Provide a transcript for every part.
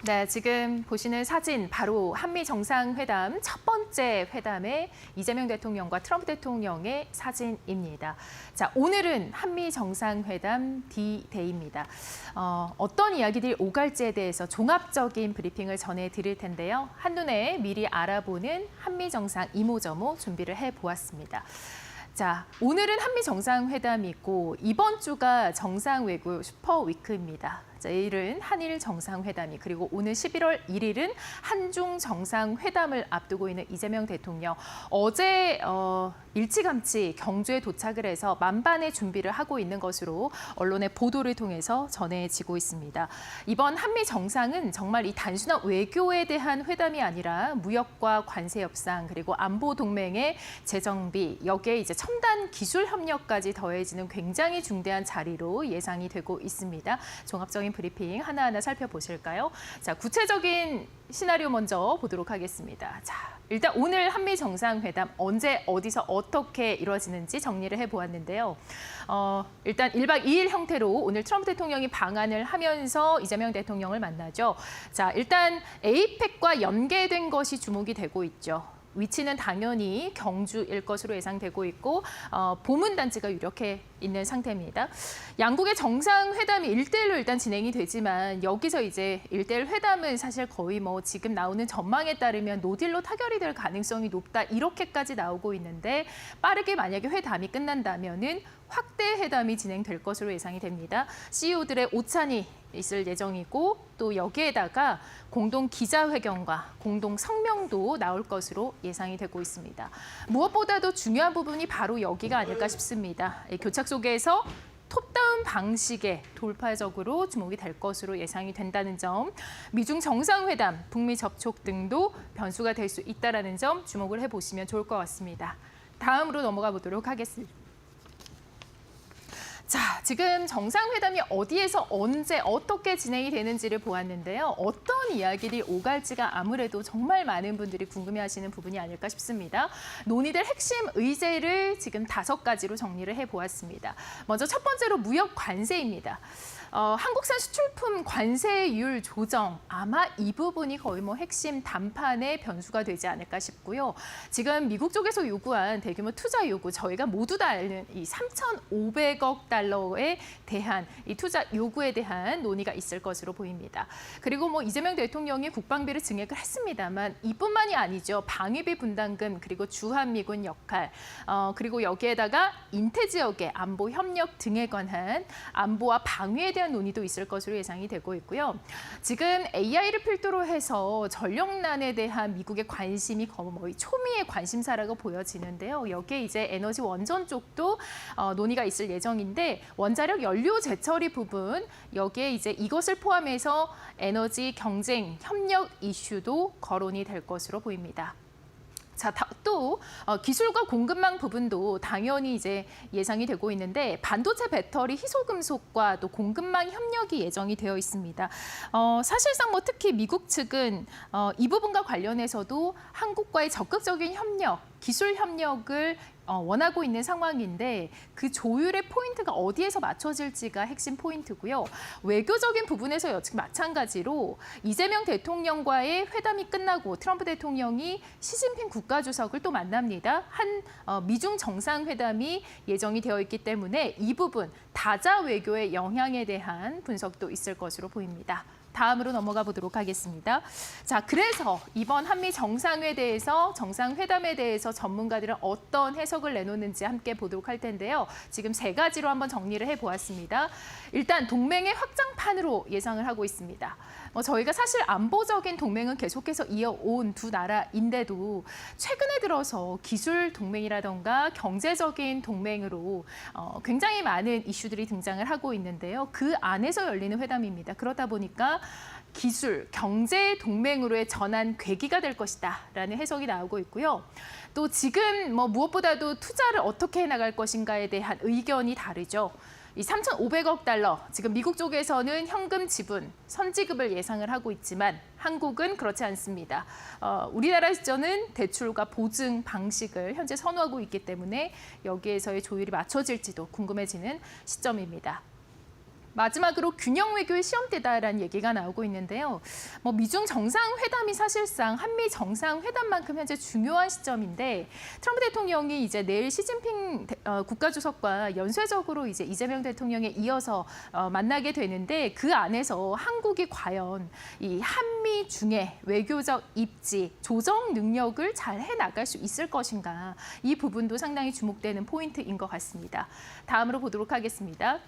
네, 지금 보시는 사진 바로 한미 정상회담 첫 번째 회담의 이재명 대통령과 트럼프 대통령의 사진입니다. 자, 오늘은 한미 정상회담 D-Day입니다. 어떤 이야기들이 오갈지에 대해서 종합적인 브리핑을 전해드릴 텐데요. 한눈에 미리 알아보는 한미 정상 이모저모 준비를 해보았습니다. 자, 오늘은 한미 정상회담이고 이번 주가 정상외교 슈퍼위크입니다. 자, 내일은 한일 정상회담이 그리고 오늘 11월 1일은 한중 정상회담을 앞두고 있는 이재명 대통령. 어제 일찌감치 경주에 도착을 해서 만반의 준비를 하고 있는 것으로 언론의 보도를 통해서 전해지고 있습니다. 이번 한미 정상은 정말 이 단순한 외교에 대한 회담이 아니라 무역과 관세 협상 그리고 안보 동맹의 재정비 여기에 이제 첨단 기술 협력까지 더해지는 굉장히 중대한 자리로 예상이 되고 있습니다. 종합적인 브리핑 하나하나 살펴보실까요? 자, 구체적인 시나리오 먼저 보도록 하겠습니다. 자, 일단 오늘 한미 정상회담 언제 어디서 어떻게 이루어지는지 정리를 해보았는데요. 일단 1박 2일 형태로 오늘 트럼프 대통령이 방한을 하면서 이재명 대통령을 만나죠. 자, 일단 에이펙과 연계된 것이 주목이 되고 있죠. 위치는 당연히 경주일 것으로 예상되고 있고 보문단지가 유력해 있는 상태입니다. 양국의 정상회담이 1대1로 일단 진행이 되지만 여기서 이제 1대1 회담은 사실 거의 뭐 지금 나오는 전망에 따르면 노딜로 타결이 될 가능성이 높다 이렇게까지 나오고 있는데 빠르게 만약에 회담이 끝난다면은 확대 회담이 진행될 것으로 예상이 됩니다. CEO들의 오찬이 있을 예정이고 또 여기에다가 공동 기자회견과 공동 성명도 나올 것으로 예상이 되고 있습니다. 무엇보다도 중요한 부분이 바로 여기가 아닐까 싶습니다. 교착 속에서 톱다운 방식의 돌파적으로 주목이 될 것으로 예상이 된다는 점, 미중 정상회담, 북미 접촉 등도 변수가 될 수 있다는 점 주목을 해보시면 좋을 것 같습니다. 다음으로 넘어가 보도록 하겠습니다. 자, 지금 정상회담이 어디에서 언제 어떻게 진행이 되는지를 보았는데요. 어떤 이야기들이 오갈지가 아무래도 정말 많은 분들이 궁금해하시는 부분이 아닐까 싶습니다. 논의될 핵심 의제를 지금 5가지로 정리를 해보았습니다. 먼저 첫 번째로 무역 관세입니다. 한국산 수출품 관세율 조정, 아마 이 부분이 거의 뭐 핵심 담판의 변수가 되지 않을까 싶고요. 지금 미국 쪽에서 요구한 대규모 투자 요구, 저희가 모두 다 아는 이 3,500억 달러에 대한 이 투자 요구에 대한 논의가 있을 것으로 보입니다. 그리고 뭐 이재명 대통령이 국방비를 증액을 했습니다만 이뿐만이 아니죠. 방위비 분담금 그리고 주한미군 역할, 그리고 여기에다가 인태 지역의 안보 협력 등에 관한 안보와 방위에 대한 논의도 있을 것으로 예상이 되고 있고요. 지금 AI를 필두로 해서 전력난에 대한 미국의 관심이 거의 초미의 관심사라고 보여지는데요. 여기에 이제 에너지 원전 쪽도 논의가 있을 예정인데 원자력 연료 재처리 부분 여기에 이제 이것을 포함해서 에너지 경쟁 협력 이슈도 거론이 될 것으로 보입니다. 자, 또 기술과 공급망 부분도 당연히 이제 예상이 되고 있는데 반도체 배터리 희소금속과 또 공급망 협력이 예정이 되어 있습니다. 사실상 뭐 특히 미국 측은 이 부분과 관련해서도 한국과의 적극적인 협력, 기술 협력을 원하고 있는 상황인데 그 조율의 포인트가 어디에서 맞춰질지가 핵심 포인트고요. 외교적인 부분에서 역시 마찬가지로 이재명 대통령과의 회담이 끝나고 트럼프 대통령이 시진핑 국가주석을 또 만납니다. 미중 정상회담이 예정이 되어 있기 때문에 이 부분 다자 외교의 영향에 대한 분석도 있을 것으로 보입니다. 다음으로 넘어가 보도록 하겠습니다. 자, 그래서 이번 한미 정상회담에 대해서 전문가들은 어떤 해석을 내놓는지 함께 보도록 할 텐데요. 지금 3가지로 한번 정리를 해보았습니다. 일단 동맹의 확장판으로 예상을 하고 있습니다. 저희가 사실 안보적인 동맹은 계속해서 이어온 두 나라인데도 최근에 들어서 기술 동맹이라던가 경제적인 동맹으로 굉장히 많은 이슈들이 등장을 하고 있는데요. 그 안에서 열리는 회담입니다. 그러다 보니까 기술, 경제 동맹으로의 전환 계기가 될 것이다라는 해석이 나오고 있고요. 또 지금 무엇보다도 투자를 어떻게 해나갈 것인가에 대한 의견이 다르죠. 이 3,500억 달러, 지금 미국 쪽에서는 현금 지분, 선지급을 예상을 하고 있지만 한국은 그렇지 않습니다. 우리나라 시저는 대출과 보증 방식을 현재 선호하고 있기 때문에 여기에서의 조율이 맞춰질지도 궁금해지는 시점입니다. 마지막으로 균형 외교의 시험대다라는 얘기가 나오고 있는데요. 미중 정상회담이 사실상 한미 정상회담만큼 현재 중요한 시점인데 트럼프 대통령이 이제 내일 시진핑 국가주석과 연쇄적으로 이제 이재명 대통령에 이어서 만나게 되는데 그 안에서 한국이 과연 이 한미 중에 외교적 입지, 조정 능력을 잘 해나갈 수 있을 것인가 이 부분도 상당히 주목되는 포인트인 것 같습니다. 다음으로 보도록 하겠습니다.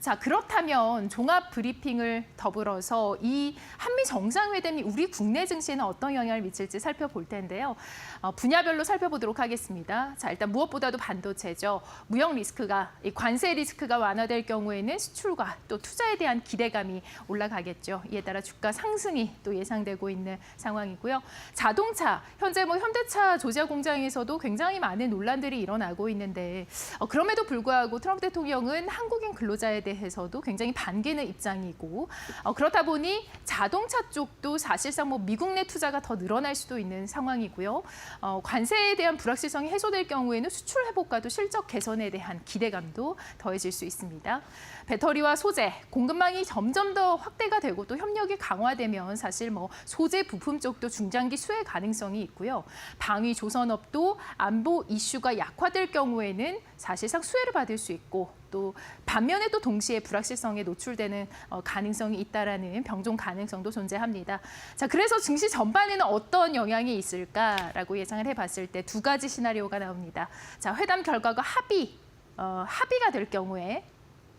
자, 그렇다면 종합 브리핑을 더불어서 이 한미 정상회담이 우리 국내 증시에는 어떤 영향을 미칠지 살펴볼 텐데요. 분야별로 살펴보도록 하겠습니다. 자, 일단 무엇보다도 반도체죠. 무역 리스크가, 이 관세 리스크가 완화될 경우에는 수출과 또 투자에 대한 기대감이 올라가겠죠. 이에 따라 주가 상승이 또 예상되고 있는 상황이고요. 자동차, 현재 현대차 조지아 공장에서도 굉장히 많은 논란들이 일어나고 있는데 그럼에도 불구하고 트럼프 대통령은 한국인 근로자에 대해서도 굉장히 반기는 입장이고 그렇다 보니 자동차 쪽도 사실상 미국 내 투자가 더 늘어날 수도 있는 상황이고요. 관세에 대한 불확실성이 해소될 경우에는 수출 회복과도 실적 개선에 대한 기대감도 더해질 수 있습니다. 배터리와 소재, 공급망이 점점 더 확대가 되고 또 협력이 강화되면 사실 소재 부품 쪽도 중장기 수혜 가능성이 있고요. 방위 조선업도 안보 이슈가 약화될 경우에는 사실상 수혜를 받을 수 있고 또 반면에 또 동시에 불확실성에 노출되는 가능성이 있다라는 병종 가능성도 존재합니다. 자, 그래서 증시 전반에는 어떤 영향이 있을까라고 예상을 해봤을 때 두 가지 시나리오가 나옵니다. 자, 회담 결과가 합의가 될 경우에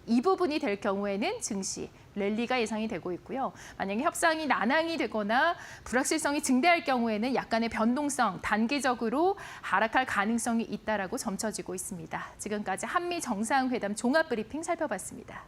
이 부분이 될 경우에는 증시 랠리가 예상이 되고 있고요. 만약에 협상이 난항이 되거나 불확실성이 증대할 경우에는 약간의 변동성, 단기적으로 하락할 가능성이 있다라고 점쳐지고 있습니다. 지금까지 한미 정상회담 종합 브리핑 살펴봤습니다.